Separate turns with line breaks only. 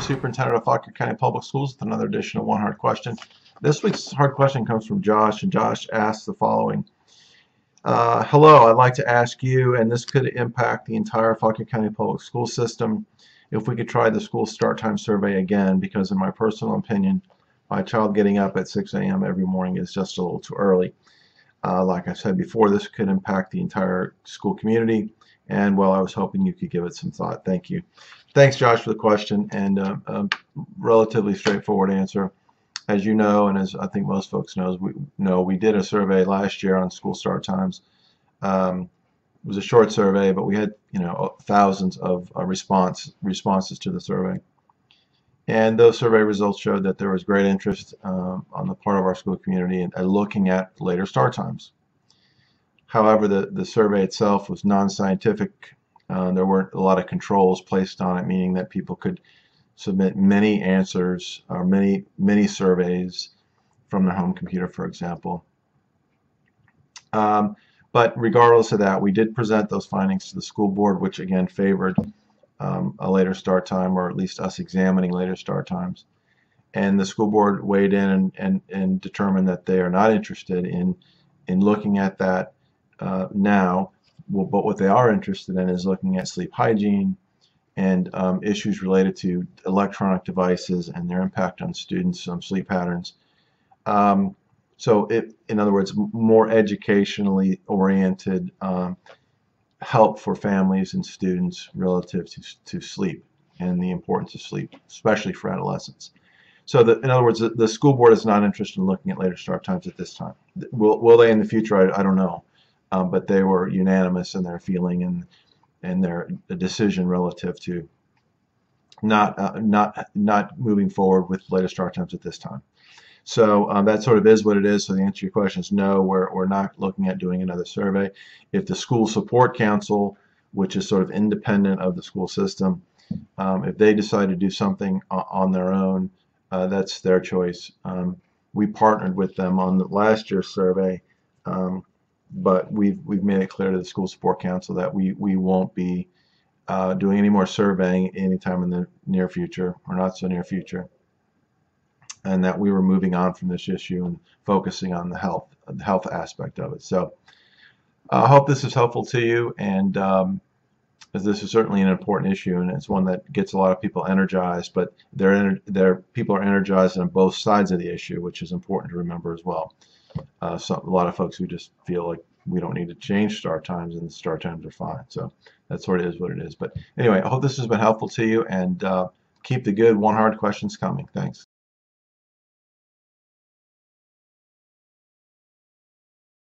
Superintendent of Fauquier County Public Schools with another edition of One Hard Question. This week's hard question comes from Josh, and Josh asks the following. Hello, I'd like to ask you, and this could impact the entire Fauquier County Public School system, if we could try the school start time survey again, because in my personal opinion, my child getting up at 6 a.m. every morning is just a little too early. Like I said before, this could impact the entire school community, and well, I was hoping you could give it some thought. Thank you. Thanks, Josh, for the question, and a relatively straightforward answer. As you know, and as I think most folks know, we did a survey last year on school start times. It was a short survey, but we had thousands of responses to the survey, and those survey results showed that there was great interest on the part of our school community in looking at later start times. However, the survey itself was non-scientific. There weren't a lot of controls placed on it, meaning that people could submit many answers or many surveys from their home computer, for example. But regardless of that, we did present those findings to the school board, which again favored a later start time, or at least us examining later start times. And the school board weighed in and determined that they are not interested in looking at that now. Well, but what they are interested in is looking at sleep hygiene and issues related to electronic devices and their impact on students' sleep patterns. So, in other words, more educationally oriented help for families and students relative to sleep and the importance of sleep, especially for adolescents. So, in other words, the school board is not interested in looking at later start times at this time. Will they in the future? I don't know. But they were unanimous in their feeling and their decision relative to not moving forward with later start times at this time. So that sort of is what it is. So the answer to your question is no, we're not looking at doing another survey. If the school support council, which is sort of independent of the school system, if they decide to do something on their own, that's their choice. We partnered with them on the last year's survey. But we've made it clear to the school support council that we won't be doing any more surveying anytime in the near future, or not so near future, and that we were moving on from this issue and focusing on the health aspect of it. So I hope this is helpful to you, and as this is certainly an important issue, and it's one that gets a lot of people energized, but people are energized on both sides of the issue, which is important to remember as well. So a lot of folks who just feel like we don't need to change start times and the start times are fine. So that sort of is what it is. But anyway, I hope this has been helpful to you, and keep the good one hard questions coming. Thanks.